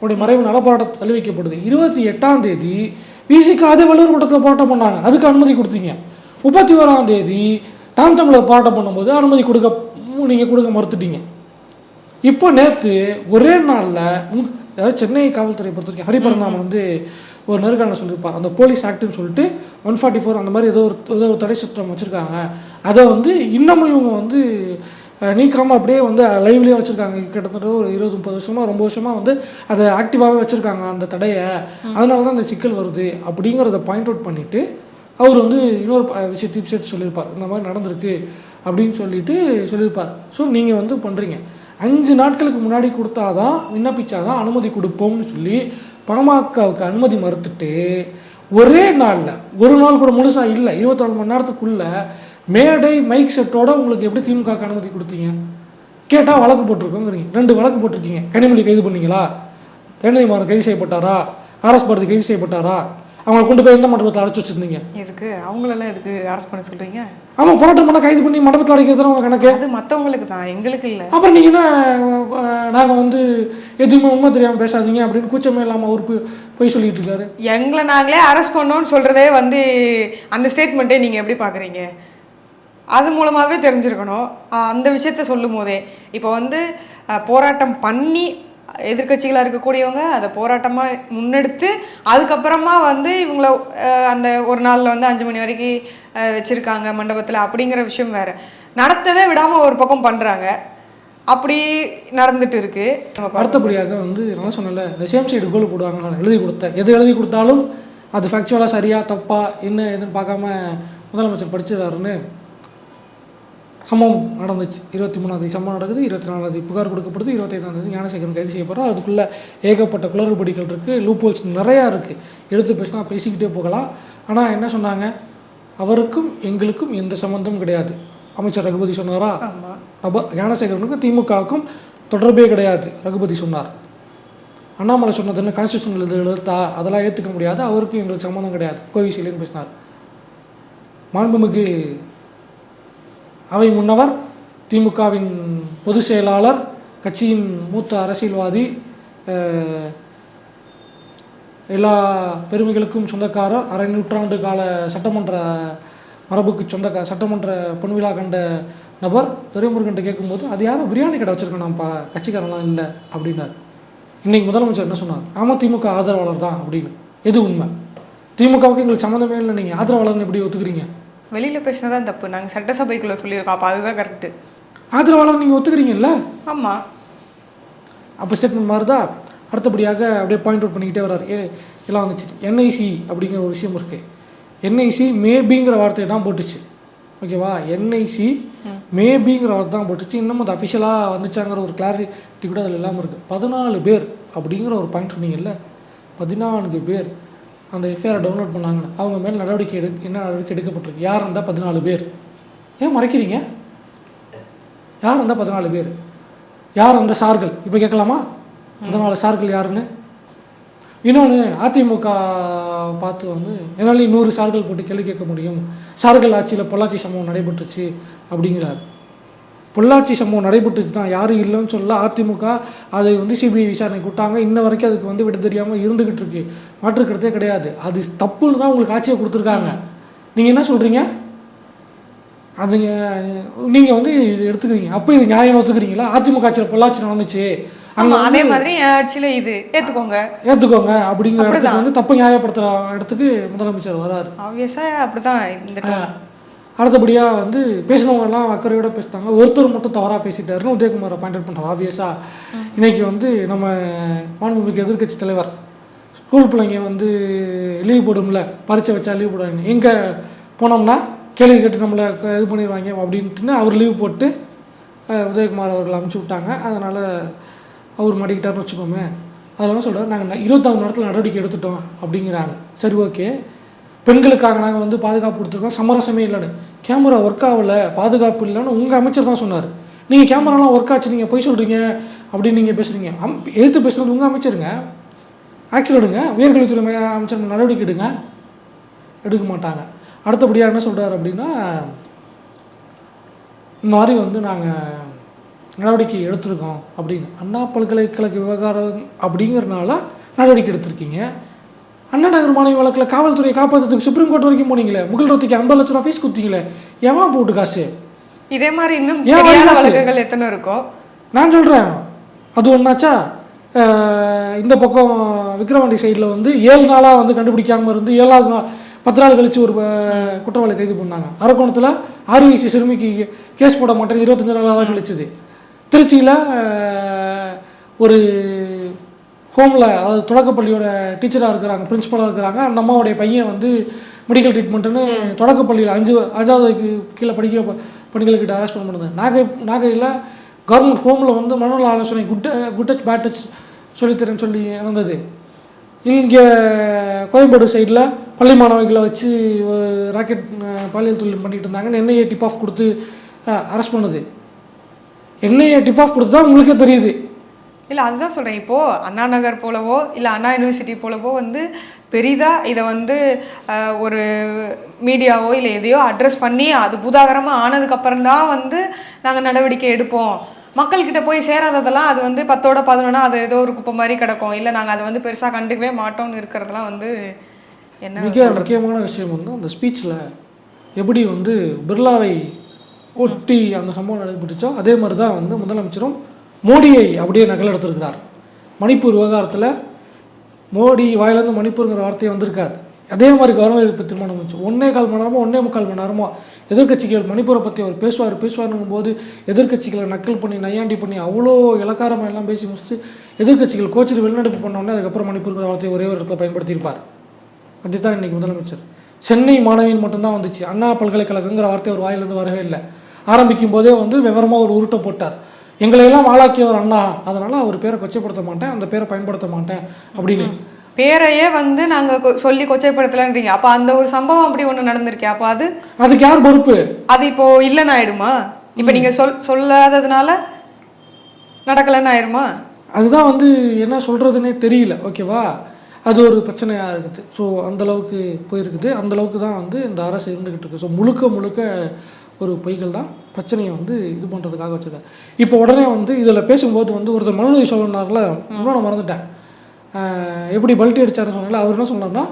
உடைய மறைவு நல போராட்டம் தள்ளி வைக்கப்படுது. 28ஆம் தேதி விசிக்கு அதே வள்ளுவர் கூட்டத்தில் போராட்டம் பண்ணாங்க, அதுக்கு அனுமதி கொடுத்தீங்க. 31ஆம் தேதி நாம் தமிழர் போராட்டம் பண்ணும்போது அனுமதி நீங்கள் கொடுக்க மறுத்துட்டீங்க. இப்போ நேற்று ஒரே நாளில் அதாவது சென்னை காவல்துறை பொறுத்த வரைக்கும் ஹரிபரந்தாமன் வந்து ஒரு நேர்காணல் சொல்லியிருப்பார். அந்த போலீஸ் ஆக்ட்னு சொல்லிட்டு 144 அந்த மாதிரி ஏதோ ஒரு தடை சட்டம் வச்சுருக்காங்க. அதை வந்து இன்னமும் இவங்க வந்து நீக்காமல் அப்படியே வந்து லைவ்லேயே வச்சுருக்காங்க. கிட்டத்தட்ட ஒரு 20-30 வருஷமாக ரொம்ப வருஷமாக வந்து அதை ஆக்டிவாகவே வச்சுருக்காங்க அந்த தடையை. அதனால தான் இந்த சிக்கல் வருது அப்படிங்கிறத பாயிண்ட் அவுட் பண்ணிவிட்டு அவர் வந்து இன்னொரு விஷயத்தையும் சேர்த்து சொல்லியிருப்பார். இந்த மாதிரி நடந்திருக்கு அப்படின்னு சொல்லியிருப்பார். ஸோ நீங்கள் வந்து பண்ணுறீங்க, 5 நாட்களுக்கு முன்னாடி கொடுத்தாதான் விண்ணப்பிச்சாதான் அனுமதி கொடுப்போம்னு சொல்லி பாமகவுக்கு அனுமதி மறுத்துட்டு ஒரே நாளில், ஒரு நாள் கூட முழுசாக இல்லை, 24 மணி நேரத்துக்குள்ளே மேடை மைக் செட்டோட உங்களுக்கு எப்படி திமுக அனுமதி கொடுத்தீங்க? கேட்டால் வழக்கு போட்டிருக்கோங்கிறீங்க. 2 வழக்கு போட்டிருக்கீங்க. கனிமொழி கைது பண்ணீங்களா? தேனதிமாறன் கைது செய்யப்பட்டாரா? ஆர்எஸ் பாரதி கைது செய்யப்பட்டாரா? அவங்களை கொண்டு போய் எந்த மண்டபத்தில் அடைச்சி வச்சுருந்தீங்க? எதுக்கு அவங்களெல்லாம் எதுக்கு அரெஸ்ட் பண்ண சொல்கிறீங்க? ஆமாம், போராட்டம் பண்ணால் கைது பண்ணி மண்டபத்தில் அடைக்கிறது அவங்க கணக்கு. அது மற்றவங்களுக்கு தான், எங்களுக்கு இல்லை. அப்புறம் நீங்கள் என்ன நாங்கள் வந்து எதுவுமே உண்மை தெரியாமல் பேசாதீங்க அப்படின்னு கூச்சமே இல்லாமல் அவர் போய் சொல்லிட்டு இருக்காரு. எங்களை நாங்களே அரெஸ்ட் பண்ணோன்னு சொல்கிறதே வந்து அந்த ஸ்டேட்மெண்ட்டே நீங்கள் எப்படி பார்க்குறீங்க? அது மூலமாகவே தெரிஞ்சிருக்கணும். அந்த விஷயத்த சொல்லும் போதே இப்போ வந்து போராட்டம் பண்ணி எதிர்கட்சிகளாக இருக்கக்கூடியவங்க அதை போராட்டமாக முன்னெடுத்து அதுக்கப்புறமா வந்து இவங்கள அந்த ஒரு நாளில் வந்து 5 மணி வரைக்கும் வச்சுருக்காங்க மண்டபத்தில் அப்படிங்கிற விஷயம் வேறு. நடத்தவே விடாமல் ஒரு பக்கம் பண்ணுறாங்க, அப்படி நடந்துட்டு இருக்கு. அடுத்தபடியாக வந்து நான் சொன்னல, இந்த சேம் சைடு கோல் போடுவாங்க. நான் எழுதி கொடுத்தேன், எது எழுதி கொடுத்தாலும் அது ஃபேக்சுவலாக சரியா தப்பா என்ன எதுன்னு பார்க்காம முதலமைச்சர் படிச்சிடறாருன்னு சம்பவம் நடந்துச்சு. 23ஆம் தேதி சம்பவம் நடக்குது, 24ஆம் தேதி புகார் கொடுக்கப்படுது, 25ஆம் தேதி ஞானசேகரன் கைது செய்யப்படுறோம். அதுக்குள்ளே ஏகப்பட்ட குளறுபடிகள் இருக்குது, லூப்போல்ஸ் நிறையா இருக்குது. எடுத்து பேசினா பேசிக்கிட்டே போகலாம். ஆனால் என்ன சொன்னாங்க, அவருக்கும் எங்களுக்கும் எந்த சம்மந்தமும் கிடையாது. அமைச்சர் ரகுபதி சொன்னாரா? ஞானசேகரனுக்கும் திமுகவுக்கும் தொடர்பே கிடையாது ரகுபதி சொன்னார். அண்ணாமலை சொன்னதுன்னு கான்ஸ்டியூஷனில் எழுத்தா அதெல்லாம் ஏற்றுக்க முடியாது, அவருக்கும் எங்களுக்கு சம்மந்தம் கிடையாது, கோவிஷீல்டுன்னு பேசினார். மாண்புமிகு அவை முன்னவர், திமுகவின் பொதுச் செயலாளர், கட்சியின் மூத்த அரசியல்வாதி, எல்லா பெருமைகளுக்கும் சொந்தக்காரர், அரை நூற்றாண்டு கால சட்டமன்ற மரபுக்கு சட்டமன்ற பொன்விழா கண்ட நபர் துரைமுருகன்ட்ட கேட்கும்போது அது யாரும் பிரியாணி கடை வச்சுருக்கேன் நான் கட்சிக்காரெல்லாம் இல்லை அப்படின்னார். இன்றைக்கி முதலமைச்சர் என்ன சொன்னார்? ஆமாம், திமுக ஆதரவாளர் தான் அப்படின்னு. எது உண்மை? திமுகவுக்கு எங்களுக்கு சம்மந்தமே இல்லை, நீங்கள் ஆதரவாளர்னு எப்படி ஒத்துக்கிறீங்க? வெளியில் பேசினதான் தப்பு, நாங்கள் சட்டசபைக்குள்ளே சொல்லியிருக்கோம், அப்போ அதுதான் கரெக்டு. ஆதரவாளர் நீங்கள் ஒத்துக்கிறீங்கல்ல? ஆமாம். அப்போ ஸ்டேட்மெண்ட் மாறுதா? அடுத்தபடியாக அப்படியே பாயிண்ட் அவுட் பண்ணிக்கிட்டே வர்றாரு. எல்லாம் வந்துச்சு. என்ஐசி அப்படிங்கிற ஒரு விஷயம் இருக்குது. என்ஐசி மேபிங்கிற வார்த்தையை தான் போட்டுச்சு, ஓகேவா? என்ஐசி மேபிங்கிற வார்த்தை தான் போட்டுச்சு. இன்னும் அது அஃபிஷியலாக வந்துச்சாங்கிற ஒரு கிளாரிட்டி கூட அதில் இல்லாமல் இருக்குது. 14 பேர் அப்படிங்கிற ஒரு பாயிண்ட் சொன்னீங்கல்ல, 14 பேர் அந்த எஃப்ஐஆரை டவுன்லோட் பண்ணாங்கன்னு அவங்க மேலே என்ன நடவடிக்கை எடுக்கப்பட்டிருக்கு? யார் இருந்தால் 14 பேர்? ஏன் மறைக்கிறீங்க? யார் இருந்தால் 14 பேர்? யார் அந்த சார்கள்? இப்போ கேட்கலாமா 14 சார்கள் யாருன்னு? இன்னொன்று, அதிமுக பார்த்து வந்து என்னால் 100 சார்கள் போட்டு கேள்வி கேட்க முடியும், சார்கள் ஆட்சியில் பொள்ளாச்சி சம்பவம் நடைபெற்றுச்சு அப்படிங்கிறார். பொள்ளாச்சி சம்பவம் நடைபெற்றுச்சு தான், யாரும் இல்லைன்னு சொல்ல. அதிமுக அதை வந்து சிபிஐ விசாரணை கூட்டாங்க, இன்ன வரைக்கும் அதுக்கு வந்து விட தெரியாமல் இருந்துக்கிட்டு இருக்கு, மாற்றுக்கிறதே கிடையாது. அது தப்புன்னு தான் உங்களுக்கு ஆட்சியை கொடுத்துருக்காங்க. நீங்கள் என்ன சொல்கிறீங்க? அதுங்க நீங்கள் வந்து இது எடுத்துக்கிறீங்க, அப்போ இது நியாயம் ஒத்துக்கிறீங்களா? அதிமுக ஆட்சியில் பொள்ளாச்சி நடந்துச்சு, ஆமா அதே மாதிரி என் ஆட்சியில் இது ஏற்றுக்கோங்க அப்படிங்கிற இடத்துக்கு வந்து தப்பு நியாயப்படுத்துகிற இடத்துக்கு முதலமைச்சர் வராரு. ஆப்வியஸாக அப்படிதான் இந்த அடுத்தபடியாக வந்து பேசினவங்கெல்லாம் அக்கறையோடு பேசிட்டாங்க. ஒருத்தர் மட்டும் தவறாக பேசிட்டாருன்னு உதயகுமாரை பாயிண்ட் அவுட் பண்ணுறாரு. ஆப்வியஸாக இன்னைக்கு வந்து நம்ம மாண்புமிகு எதிர்க்கட்சி தலைவர் ஸ்கூல் பிள்ளைங்க வந்து லீவ் போடும்ல, பரீட்சை வச்சா லீவ் போடுவாங்க, எங்கே போனோம்னா கேள்வி கேட்டு நம்மளை இது பண்ணிடுவாங்க அப்படின்ட்டுன்னு அவர் லீவ் போட்டு உதயகுமார் அவர்கள் அனுப்பிச்சி விட்டாங்க. அதனால் அவர் மாட்டிக்கிட்டாருன்னு வச்சுக்கோமே. அதெல்லாம் சொல்கிறார், நாங்கள் 24 மணி நேரத்தில் நடவடிக்கை எடுத்துட்டோம் அப்படிங்கிறாங்க. சரி ஓகே, பெண்களுக்காக நாங்கள் வந்து பாதுகாப்பு கொடுத்துருக்கோம், சமரசமே இல்லைன்னு. கேமரா ஒர்க் ஆகலை, பாதுகாப்பு இல்லைன்னு உங்கள் அமைச்சர் தான் சொன்னார். நீங்கள் கேமராலாம் ஒர்க் ஆச்சு, நீங்கள் போய் சொல்கிறீங்க அப்படின்னு நீங்கள் பேசுகிறீங்க. எதிர்த்து பேசுகிறது உங்கள் அமைச்சருங்க. ஆக்ஷன் எடுங்க, உயர்கல்வித்துறை அமைச்சர் நடவடிக்கை எடுக்க மாட்டாங்க. அடுத்தபடியாக என்ன சொல்கிறார் அப்படின்னா, இந்த மாதிரி வந்து நாங்கள் நடவடிக்கை எடுத்திருக்கோம் அப்படின்னு. அண்ணா பல்கலைக்கழக விவகாரம் அப்படிங்கிறனால நடவடிக்கை எடுத்திருக்கீங்க. அண்ணா நகர் மாணவி வழக்கில் காவல்துறையை காப்பாற்றுறதுக்கு சுப்ரீம் கோர்ட் வரைக்கும் போனீங்களே, முகல்ரத்துக்கு 50 லட்ச ரூபா ஃபீஸ் கொடுத்தீங்களே, ஏன் போட்டு காசு? இதே மாதிரி இன்னும் வழக்குகள் எத்தனை இருக்கோ நான் சொல்கிறேன். அது ஒன்றாச்சா, இந்த பக்கம் விக்ரவாண்டி சைடில் வந்து 7 நாளாக வந்து கண்டுபிடிக்காமல் இருந்து 7வது நாள் 10 நாள் கழித்து ஒரு குற்றவாளி கைது பண்ணாங்க. அரக்கோணத்தில் ஆர்விசி சிறுமிக்கு கேஸ் போட மாட்டேன் 25 நாளாக கழிச்சுது. திருச்சியில் ஒரு ஹோமில், அதாவது தொடக்கப்பள்ளியோட டீச்சராக இருக்கிறாங்க, பிரின்ஸிபலாக இருக்கிறாங்க, அந்த அம்மாவுடைய பையன் வந்து மெடிக்கல் ட்ரீட்மெண்ட்டுன்னு தொடக்கப்பள்ளியில் 5வது கீழே படிக்கிற பணிகளுக்கிட்ட அரெஸ்ட் பண்ண முடியாது. நாகையில் கவர்மெண்ட் ஹோமில் வந்து மனநல ஆலோசனை குட் டச் பேட் டச் சொல்லித்தரேன்னு சொல்லி நடந்தது. இங்கே கோயம்பேடு சைடில் பள்ளி மாணவிகளை வச்சு ராக்கெட் பாலியல் தொழில் பண்ணிகிட்டு இருந்தாங்கன்னு என்ஐஏ டிப் ஆஃப் கொடுத்து அரெஸ்ட் பண்ணுது. என்ஐஏ டிப் ஆஃப் கொடுத்து தான் உங்களுக்கே தெரியுது. இல்லை அதுதான் சொல்கிறேன். இப்போது அண்ணா நகர் போலவோ இல்லை அண்ணா யூனிவர்சிட்டி போலவோ வந்து பெரிதாக இதை வந்து ஒரு மீடியாவோ இல்லை எதையோ அட்ரஸ் பண்ணி அது பூதாகரமாக ஆனதுக்கப்புறம் தான் வந்து நாங்கள் நடவடிக்கை எடுப்போம். மக்கள்கிட்ட போய் சேராததெல்லாம் அது வந்து 10ஓட 11 அது ஏதோ ஒரு குப்பை மாதிரி கிடக்கும், இல்லை நாங்கள் அதை வந்து பெருசாக கண்டுக்கவே மாட்டோம்னு இருக்கிறதெல்லாம் வந்து என்ன முக்கியமான விஷயம் வந்து அந்த ஸ்பீச்சில் எப்படி வந்து பிர்லாவை ஒட்டி அந்த சம்பவம் நடைபெற்றுச்சோ அதே மாதிரி தான் வந்து முதலமைச்சரும் மோடியை அப்படியே நகல் எடுத்திருக்கிறார். மணிப்பூர் விவகாரத்தில் மோடி வாயிலேருந்து மணிப்பூருங்கிற வார்த்தையை வந்திருக்காது. அதே மாதிரி கவர்னர் தீர்மானம் வந்துச்சு. 1.25 மணி நேரமோ 1.25 மணி நேரமோ எதிர்கட்சிகள் மணிப்பூரை பற்றி அவர் பேசுவாருங்கும் போது எதிர்கட்சிகளை நக்கல் பண்ணி நையாண்டி பண்ணி அவ்வளோ இலக்காரமாக எல்லாம் பேசி முடிச்சுட்டு எதிர்கட்சிகள் கோச்சிட்டு வெளிநடப்பு பண்ணோடனே அதுக்கப்புறம் மணிப்பூருங்கிற வார்த்தையை ஒரே ஒரு இடத்துல பயன்படுத்தியிருப்பார். அதுதான் இன்றைக்கி முதலமைச்சர். சென்னை மாணவியின் மட்டும்தான் வந்துச்சு, அண்ணா பல்கலைக்கழகங்கிற வார்த்தை ஒரு வாயிலிருந்து வரவே இல்லை. ஆரம்பிக்கும் போதே வந்து விவரமாக ஒரு உருட்டை போட்டார். எங்களையெல்லாம் ஆளாக்கியவர் அண்ணா, அதனால் அவர் பேரை கொச்சைப்படுத்த மாட்டேன், அந்த பேரை பயன்படுத்த மாட்டேன் அப்படின்னு. பேரையே வந்து நாங்கள் சொல்லி கொச்சைப்படுத்தலன்றீங்க. அப்போ அந்த ஒரு சம்பவம் அப்படி ஒன்று நடந்திருக்கே, அப்போ அதுக்கு யார் பொறுப்பு? அது இப்போது இல்லைன்னு ஆயிடுமா? இப்போ நீங்கள் சொல்லாததுனால நடக்கலைன்னு ஆயிடுமா? அதுதான் வந்து என்ன சொல்கிறதுனே தெரியல. ஓகேவா, அது ஒரு பிரச்சனையாக இருக்குது. ஸோ அந்தளவுக்கு போயிருக்குது. அந்தளவுக்கு தான் வந்து இந்த அரசு இருந்துக்கிட்டு இருக்குது. ஸோ முழுக்க ஒரு பொய்கள் தான் பிரச்சனையை வந்து இது பண்ணுறதுக்காக வச்சுருக்காரு. இப்போ உடனே வந்து இதில் பேசும்போது வந்து ஒருத்தர் மனுநீதி சொல்லினார்ல, இன்னொன்று மறந்துட்டேன், எப்படி பல்ட்டி அடித்தாருன்னு சொன்னால அவர் என்ன சொன்னார்னா,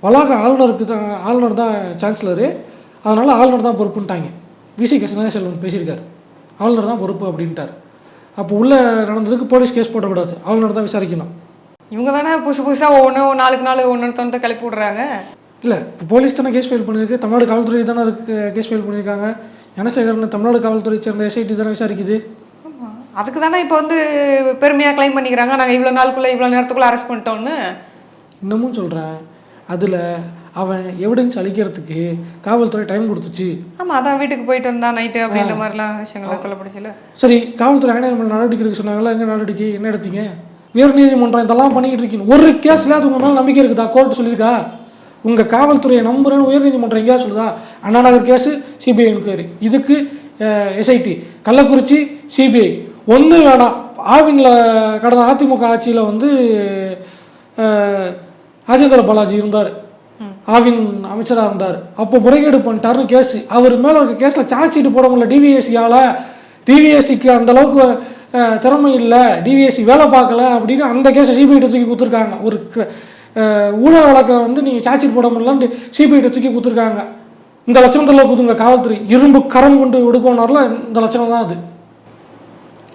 வளாக ஆளுநர் தான் சான்சலரு, அதனால் ஆளுநர் தான் பொறுப்புன்ட்டாங்க. விசி கிருஷ்ணதேவ செல்வன் பேசியிருக்காரு, ஆளுநர் தான் பொறுப்பு அப்படின்ட்டார். அப்போ உள்ளே நடந்ததுக்கு போலீஸ் கேஸ் போடக்கூடாது, ஆளுநர் தான் விசாரிக்கணும். இவங்க தானே புதுசாக நாளுக்கு நாள் ஒன்று கிளப்பி விட்றாங்க. இல்லை, இப்போ போலீஸ் தானே கேஸ் ஃபைல் பண்ணியிருக்கு, தமிழ்நாடு காவல்துறை தானே அதுக்கு கேஸ் ஃபைல் பண்ணியிருக்காங்க. ஞானசேகரன் தமிழ்நாடு காவல்துறை சேர்ந்த எஸ்ஐடி தானே விசாரிக்குது. அதுக்கு தானே இப்போ வந்து பெருமையாக கிளைம் பண்ணிக்கிறாங்க, நாங்கள் இவ்வளோ நாளுக்குள்ளே இவ்வளோ நேரத்துக்குள்ளே அரெஸ்ட் பண்ணிட்டோன்னு. இன்னமும் சொல்கிறேன், அதில் அவன் எவிடன்ஸ் அளிக்கிறதுக்கு காவல்துறை டைம் கொடுத்துச்சு. ஆமாம், அதான் வீட்டுக்கு போயிட்டு வந்தான் நைட்டு அப்படின்ற மாதிரிலாம் விஷயங்கள்லாம் சொல்லப்படுச்சுல. சரி, காவல்துறை ஆணையம் நடவடிக்கை எடுக்க சொன்னாங்களா, எங்கே நடவடிக்கை என்ன எடுத்தீங்க? உயர் நீதிமன்றம் இதெல்லாம் பண்ணிக்கிட்டு இருக்கீங்க. ஒரு கேஸில் அது உங்கள் மேலே நம்பிக்கை இருக்குதா? கோர்ட்டு சொல்லியிருக்கா உங்கள் காவல்துறையை நம்புறேன்னு உயர்நீதிமன்றம் எங்கேயா சொல்லுதா? Anna Nagar case CBI enquiry, இதுக்கு எஸ்ஐடி, கள்ளக்குறிச்சி சிபிஐ, ஒன்று வேணாம். ஆவினில் கடந்த அதிமுக ஆட்சியில் வந்து ராஜேந்திர பாலாஜி இருந்தார், ஆவின் அமைச்சராக இருந்தார். அப்போ முறைகேடு பண்ணிட்டாருன்னு கேஸு, அவர் மேலே இருக்க கேஸில் சார்ஜ் ஷீட் போட முடியல டிவிஎஸ்சியால். டிவிஎஸ்சிக்கு அந்தளவுக்கு திறமை இல்லை, டிவிஎஸ்சி வேலை பார்க்கல அப்படின்னு அந்த கேஸை சிபிஐ தூக்கி கொடுத்துருக்காங்க. ஒரு ஊழல் வழக்கை வந்து நீங்கள் சார்ஜ் ஷீட் போட முடியலன்னு சிபிஐ தூக்கி கொடுத்துருக்காங்க. இந்த லட்சணத்தில் இருக்குதுங்க காவல்துறை, இரும்பு கரம் கொண்டு ஒடுக்குனார்ல, இந்த லட்சணம் தான் அது.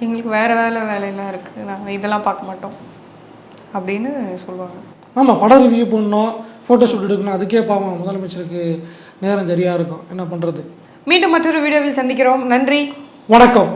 எங்களுக்கு வேறு வேலையெல்லாம் இருக்குது, நாங்கள் இதெல்லாம் பார்க்க மாட்டோம் அப்படின்னு சொல்லுவாங்க. ஆமாம், படம் ரிவ்யூ பண்ணணும், ஃபோட்டோ ஷூட் எடுக்கணும், அதுக்கே பாவம் முதலமைச்சருக்கு நேரம் சரியாக இருக்கும், என்ன பண்ணுறது. மீண்டும் மற்றொரு வீடியோவில் சந்திக்கிறோம். நன்றி, வணக்கம்.